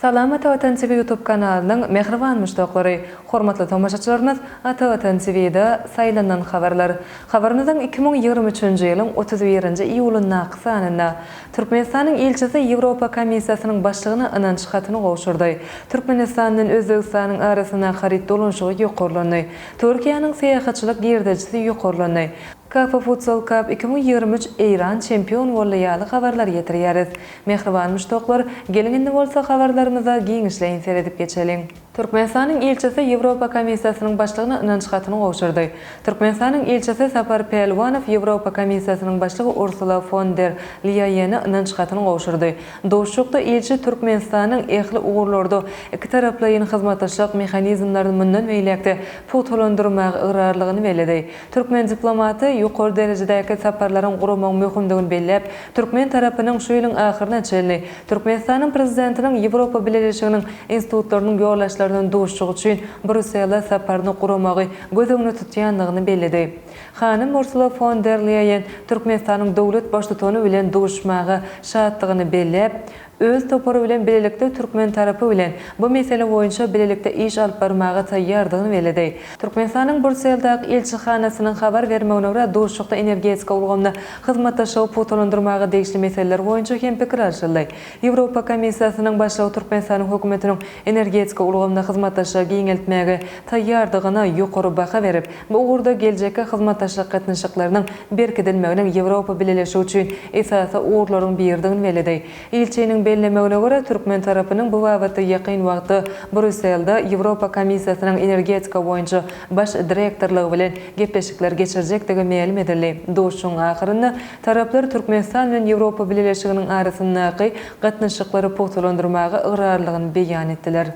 Salam Ata-Vatan TV YouTube kanalının mehriban müştaqlary, hormatly tamaşaçylarymyz, Ata-Vatan TV'de saylanan habarlar. Habarymyzyň 2023-nji ýylyň 31-nji iýulyna aqsanyna Türkmenistanyň elçisi Ýewropa Komissiýasynyň başlygyna ynanç hatyny gowşurdy. Türkmenistanyň Özbegistanyň arasyna harit dolanşygy ýokarlandy. Türkiýanyň seýahatçylyk girdejisi ýokarlandy. Kafa Futsal Cup 2023 Eýran çempion bolýaly habarlar ýetirýäris. Mehriban müştaqlar, gelinginde bolsa habarlarymyza giňişleýin seredip geçelim. Türkmenistanyň elçisi Ýewropa Komissiýasynyň başlygyna ynanç hatyny gowşurdy. Türkmenistanyň elçisi Sapar Pelwanow Ýewropa Komissiýasynyň başlygy Ursula von der Leyen'e ynanç hatyny gowşurdy. Doşukda elçi Türkmenistanyň ehli uğurlarda iki taraplaryň hyzmatdaşlyk mexanizmlaryny münden beýlekde putulandyrmak yrarlygyny beledi. Türkmen diplomaty ýokary derejedäki saparlaryň gurulmagy möhümdigini belläp, Türkmen tarapynyň şu ýylyň ahyrına çelni Türkmenistanyň prezidentiniň Ýewropa Birleşiginiň institutlarynyň ýollaşlaryndan doşuşygy üçin Brüsselde saparyny gurulmagy göz öňüne tutýanlygyny bellidi. Hanym Ursula von der Leyen Türkmenistanyň dowlat başlygyny bilen doşuşmagy şatlygyny belläp, öz topary bilen bilelikde Türkmen tarapy bilen bu mesele boýunça bilelikde iş alyp barmagy taýýardygyny beledi. Türkmenistanyň Brüsseldäki elçihanasynyň habar bermegine görä doşukda energetika ulgamda hyzmatdaşlygy putulandyrmagy degişli meseleler boýunça hem pikir alşyldy. Ýewropa Komissiýasynyň başlygy Türkmenistanyň hökümetiniň energetika ulgamda hyzmatdaşlygy giňeltmäge taýýardygyna ýokary baha berip, bu ugurda geljekde hyzmatdaşlyk gatnaşyklarynyň berkidilmeginiň Ýewropa Birleşigi üçin esasy uğurlaryň birdigini beledi. Elçiniň bellemegine görä Türkmen tarapynyň bu wagtda ýakyn wagtda Brüsselde Ýewropa Komissiýasynyň energetika boýunça baş direktorlugy bilen gepleşikler geçirjekdigi ma'lum edildi. Doşuň ahyrynda taraplar Türkmenistan bilen Ýewropa Birleşiginiň arasyndaky gatnaşyklary putulandyrmagy yrarlygyny beýan etdiler.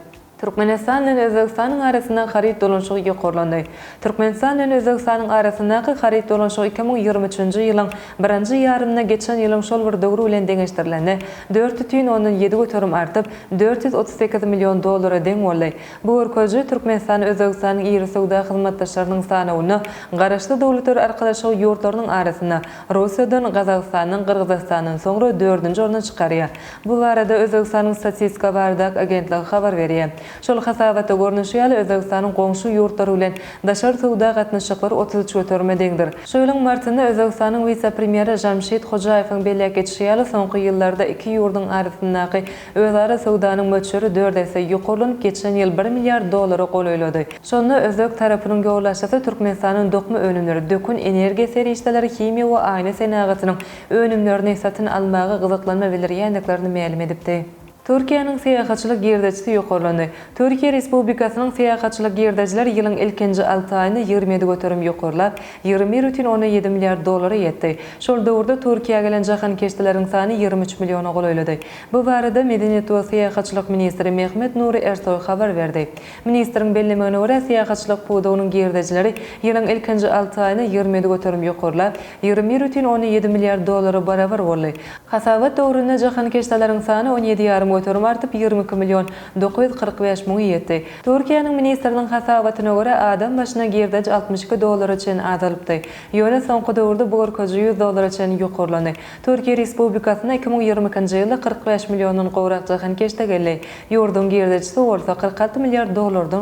Türkmenistan bilen Özbegistanyň arasynda harit dolanşygy ýokarlandy. Türkmenistan bilen Özbegistanyň arasyndaky harit dolanşygy 2023-nji ýylyň 1-nji ýarymyna geçen ýylyň şol bir döwrü bilen deňeşdirilendi. 4,7 götürüm artyp $438 million deň boldy. Bu örköji Türkmenistan Özbegistanyň ýeri sowda hyzmatdaşlarynyň sanawyny garaşly dowlatlar arkalaşygy ýurtlarynyň arasynda Russiýadan, Gazagstanyň, Kyrgyzstanyň soňra 4-nji orna çykarýar. Bu barada Özbegistanyň statistika bardak agentligi habar berýär. Şol hasabata görnüşýäli Özbegistanyň goňşy ýurtlary bilen daşar sowda gatnaşyklary 33 götürme deňdir. Şu ýylyň martynda Özbegistanyň vice-premieri Jamşid Hojaýewiň belläk etýäli soňky ýyllarda iki ýurduň arasyndaky özara sowdanyň möçleri 4 есе ýokarlanyp geçen ýyl $1 milliard golaýlady. Şonu özbek tarapynyň ýollaşasy Türkmenistanyň dokma önümleri, dökün energiýa serişdeleri, himiýa we aýna senagatynyň önümlerini satyn almagy gyzyklanma bildirýändiklaryny ma'lum edipdi. Türkiýanyň seýahatçylyk girdejisi ýokarlandy. Türkiýe Respublikasynyň seýahatçylyk girdejiler ýylyň ilkinji 6 aýyny 27 götürüm ýokarlap, $21,7 milliard ýetdi. Şol döwürde Türkiýe gelen jahan keşdeleriň sany 23 milliona golaýlady. Bu barada Medeniýet we seýahatçylyk ministri Mehmet Nuri Ersoy habar berdi. Ministriň bellemegine görä seýahatçylyk pudugynyň girdejileri ýylyň ilkinji 6 aýyny 27 götürüm ýokarlap, $21,7 milliard barabar boldy. Hasabat döwründe jahan keşdeleriň sany 17,5 götürüm artyp $20,945,000 ýetdi. Türkiýanyň ministriniň hasabatyna görä adam başyna girdej $62 üçin azalypdy. Ýöne soňky döwürde bu örköji $100 üçin ýokarlandy. Türkiýe Respublikasyna 2020-nji ýylda 45 million gowrak jahan keşde geldi. Ýurdun girdejisi bolsa $46 milliard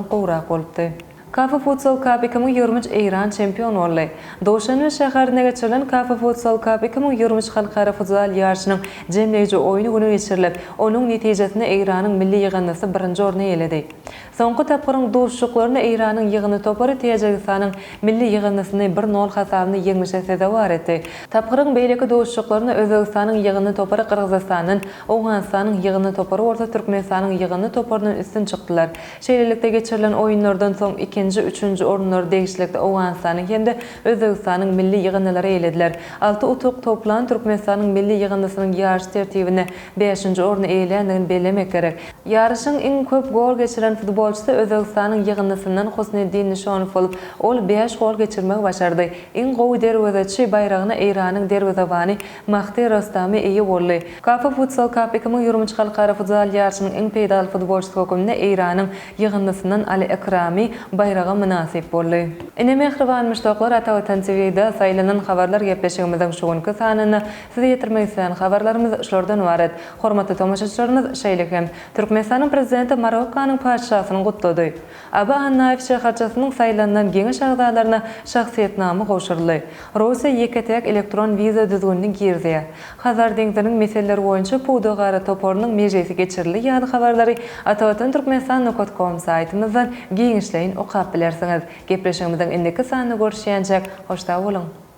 gowrak bolupdy. Kafa Futsal Cup 2023 Eýran çempion boldy. Doşanbe şäherine geçirilen Kafa Futsal Cup 2023 halkara futsal ýarşynyň jemleýici oýuny güni geçirilip, onuň netijesinde Eýranyň milli ýygnasy 1-nji orna eledi. Soňky tapgyryň doşuşyklaryny Eýranyň ýygyny topary Täjikistanyň milli ýygnasyny 1-0 hasabyny ýeňmişe sezewar etdi. Tapgyryň beýleki doşuşyklaryny Özbegistanyň ýygyny topary Kyrgyzstanyň, Owganstanyň ýygyny topary bolsa Türkmenistanyň ýygyny toparynyň üstün çykdylar. Şeýlelikde geçirilen oýunlardan soň 2-3-nji orunlary degişlikde Owganstanyň hemde Özbegistanyň milli ýygnalary elediler. 6 utuk toplan Türkmenistanyň milli ýygnasynyň ýarş tertibine 5-nji oruna eýlendigini bellemek gerek. Ýarşyň iň köp gol geçiren futbol futbolçusu Özbegistanyň ýygyndysyndan Husneddin Nişanow bolup, ol 5 gol geçirmek başardy. Iň gowy derwezeçi bayragyna Iranyň derwezebany Mahdi Rostamy eýe boldy. Kafa Futsal Cup 2023 halkara futsal ýarşynyň iň peýdal futbolçusy höküminde Iranyň ýygyndysyndan Ali Ekrami bayraga münasip boldy. Ine mehriban müştaklar ata watan TV-de saýlanan habarlar gepleşigimiziň şu günkü sanyny size ýetirmek isleýän habarlarymyz şolardan ibaret. Hormatly tomaşaçylarymyz, şeýlekem. Türkmenistanyň prezidenti Marokanyň paşasyny gutlady. Aba Annaýew şäherçisynyň saýlanan geňiş agdalaryna şahsiýetname gowşurly. Russiýa ýeketek elektron wiza düzgünlüğini girdi. Hazar deňziniň meseleleri boýunça Pudo gara toporunyň mejesi geçirildi ýa-da habarlary Atawatan Türkmenistan.com saýtymyzdan geňişleýin okap bilersiňiz. Gepleşigimiziň indiki sanyny görüşýänçek hoşda bolun.